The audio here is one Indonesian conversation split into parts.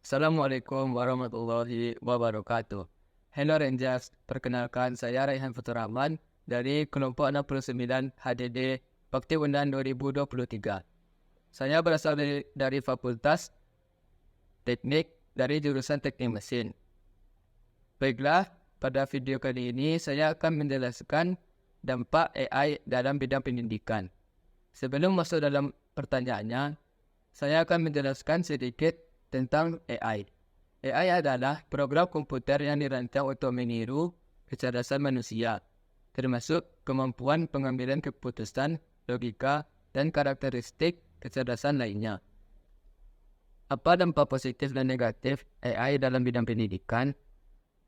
Assalamualaikum warahmatullahi wabarakatuh. Hello Rangers, perkenalkan saya Raihan Futurahman dari kelompok 69 HDD Bakti Undan 2023. Saya berasal dari Fakultas Teknik dari jurusan Teknik Mesin. Baiklah, pada video kali ini saya akan menjelaskan dampak AI dalam bidang pendidikan. Sebelum masuk dalam pertanyaannya, saya akan menjelaskan sedikit tentang AI. AI adalah program komputer yang dirancang untuk meniru kecerdasan manusia, termasuk kemampuan pengambilan keputusan, logika, dan karakteristik kecerdasan lainnya. Apa dampak positif dan negatif AI dalam bidang pendidikan?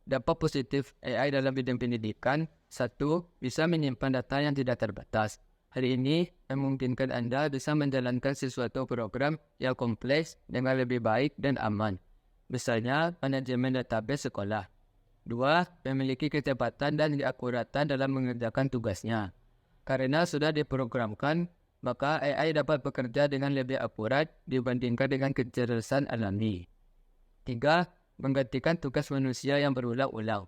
Dampak positif AI dalam bidang pendidikan, 1. Bisa menyimpan data yang tidak terbatas. Hal ini memungkinkan Anda bisa menjalankan sesuatu program yang kompleks dengan lebih baik dan aman. Misalnya, manajemen database sekolah. 2. Memiliki kecepatan dan keakuratan dalam mengerjakan tugasnya. Karena sudah diprogramkan, maka AI dapat bekerja dengan lebih akurat dibandingkan dengan kecerdasan alami. 3. Menggantikan tugas manusia yang berulang-ulang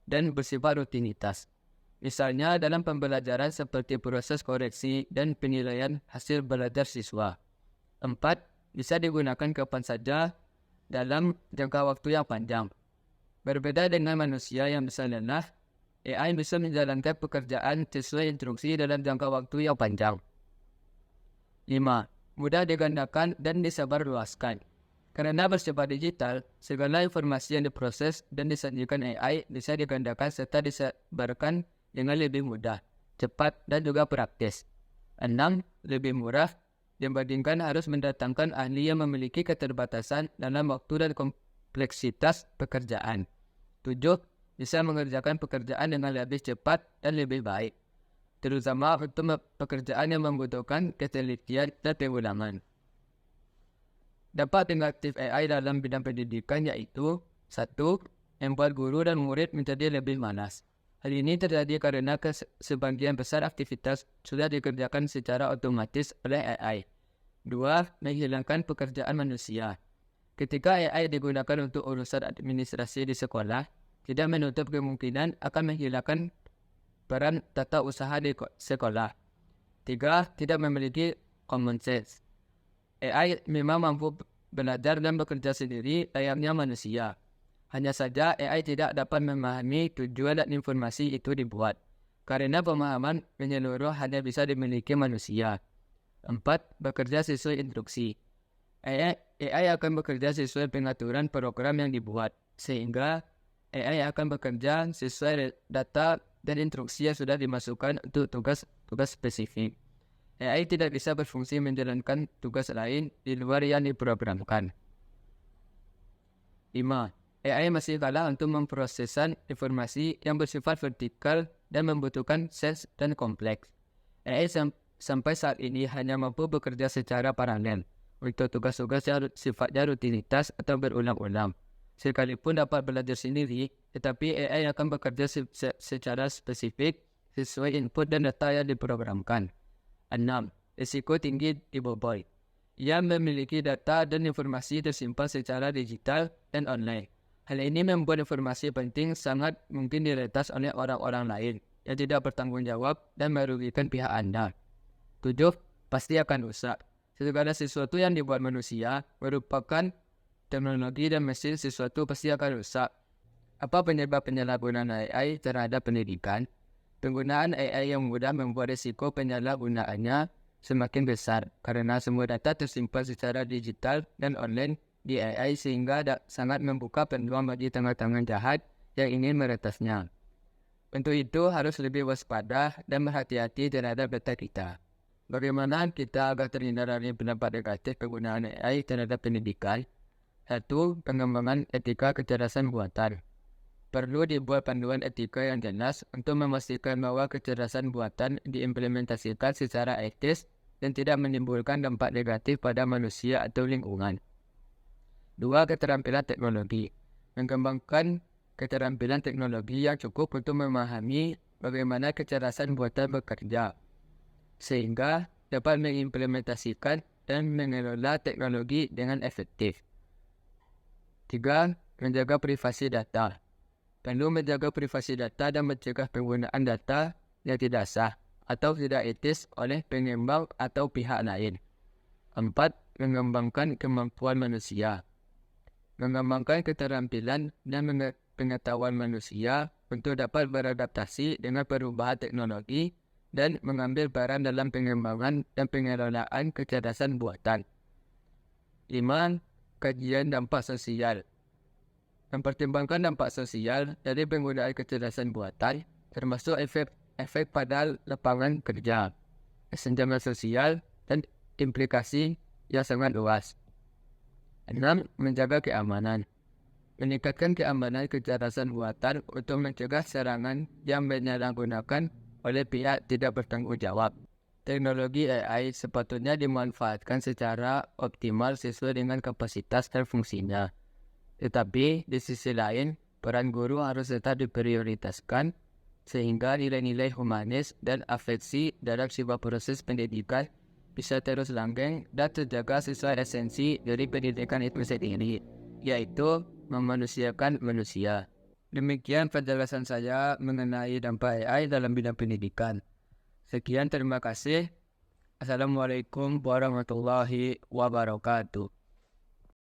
dan bersifat rutinitas. Misalnya dalam pembelajaran seperti proses koreksi dan penilaian hasil belajar siswa. 4. Bisa digunakan kapan saja dalam jangka waktu yang panjang. Berbeda dengan manusia yang bisa lelah, AI bisa menjalankan pekerjaan sesuai instruksi dalam jangka waktu yang panjang. 5. Mudah digandakan dan disebarluaskan. Karena bersifat digital, segala informasi yang diproses dan disajikan AI bisa digandakan serta disebarkan dengan lebih mudah, cepat, dan juga praktis. 6. Lebih murah dibandingkan harus mendatangkan ahli yang memiliki keterbatasan dalam waktu dan kompleksitas pekerjaan. 7. Bisa mengerjakan pekerjaan dengan lebih cepat dan lebih baik, terutama untuk pekerjaan yang membutuhkan ketelitian dan pengulangan. Dampak negatif AI dalam bidang pendidikan yaitu 1. Membuat guru dan murid menjadi lebih malas. Hal ini terjadi karena sebagian besar aktivitas sudah dikerjakan secara otomatis oleh AI. 2. Menghilangkan pekerjaan manusia. Ketika AI digunakan untuk urusan administrasi di sekolah, tidak menutup kemungkinan akan menghilangkan peran tata usaha di sekolah. 3. Tidak memiliki common sense. AI memang mampu belajar dan bekerja sendiri layaknya manusia. Hanya saja AI tidak dapat memahami tujuan dan informasi itu dibuat, karena pemahaman menyeluruh hanya bisa dimiliki manusia. 4. Bekerja sesuai instruksi. AI akan bekerja sesuai pengaturan program yang dibuat, sehingga AI akan bekerja sesuai data dan instruksi yang sudah dimasukkan untuk tugas spesifik. AI tidak bisa berfungsi menjalankan tugas lain di luar yang diprogramkan. 5. AI masih kalah untuk memprosesan informasi yang bersifat vertikal dan membutuhkan sense dan kompleks. AI sampai saat ini hanya mampu bekerja secara paralel untuk tugas-tugas yang sifatnya rutinitas atau berulang-ulang. Sekalipun dapat belajar sendiri, tetapi AI akan bekerja secara spesifik sesuai input dan data yang diprogramkan. 6. Risiko tinggi dibobol. Ia memiliki data dan informasi tersimpan secara digital dan online. Hal ini membuat informasi penting sangat mungkin diretas oleh orang-orang lain yang tidak bertanggung jawab dan merugikan pihak Anda. 7. Pasti akan rusak. Segala sesuatu yang dibuat manusia merupakan teknologi dan mesin sesuatu pasti akan rusak. Apa penyebab penyalahgunaan AI terhadap pendidikan? Penggunaan AI yang mudah membuat risiko penyalahgunaannya semakin besar karena semua data tersimpan secara digital dan online di AI sehingga sangat membuka peluang bagi tangan-tangan jahat yang ingin meretasnya. Untuk itu harus lebih waspada dan berhati-hati terhadap data kita. Bagaimana kita agar terhindar dari pendapat negatif penggunaan AI terhadap pendidikan? 1. Pengembangan etika kecerdasan buatan. Perlu dibuat panduan etika yang jelas untuk memastikan bahwa kecerdasan buatan diimplementasikan secara etis dan tidak menimbulkan dampak negatif pada manusia atau lingkungan. 2. Keterampilan teknologi. Mengembangkan keterampilan teknologi yang cukup untuk memahami bagaimana kecerdasan buatan bekerja, sehingga dapat mengimplementasikan dan mengelola teknologi dengan efektif. Tiga, menjaga privasi data. Perlu menjaga privasi data dan mencegah penggunaan data yang tidak sah atau tidak etis oleh pengembang atau pihak lain. 4. Mengembangkan kemampuan manusia. Mengembangkan keterampilan dan pengetahuan manusia untuk dapat beradaptasi dengan perubahan teknologi dan mengambil peran dalam pengembangan dan pengelolaan kecerdasan buatan. 5. Kajian dampak sosial. Mempertimbangkan dampak sosial dari penggunaan kecerdasan buatan, termasuk efek pada lapangan kerja, kesenjangan sosial, dan implikasi yang sangat luas. 6. Menjaga keamanan. Meningkatkan keamanan kecerdasan buatan untuk mencegah serangan yang menyalahgunakan oleh pihak tidak bertanggung jawab. Teknologi AI sepatutnya dimanfaatkan secara optimal sesuai dengan kapasitas dan fungsinya. Tetapi di sisi lain, peran guru harus tetap diprioritaskan sehingga nilai-nilai humanis dan afeksi dalam sebuah proses pendidikan bisa terus langgeng dan terjaga sesuai esensi dari pendidikan itu sendiri, yaitu memanusiakan manusia. Demikian penjelasan saya mengenai dampak AI dalam bidang pendidikan. Sekian, terima kasih. Assalamualaikum warahmatullahi wabarakatuh.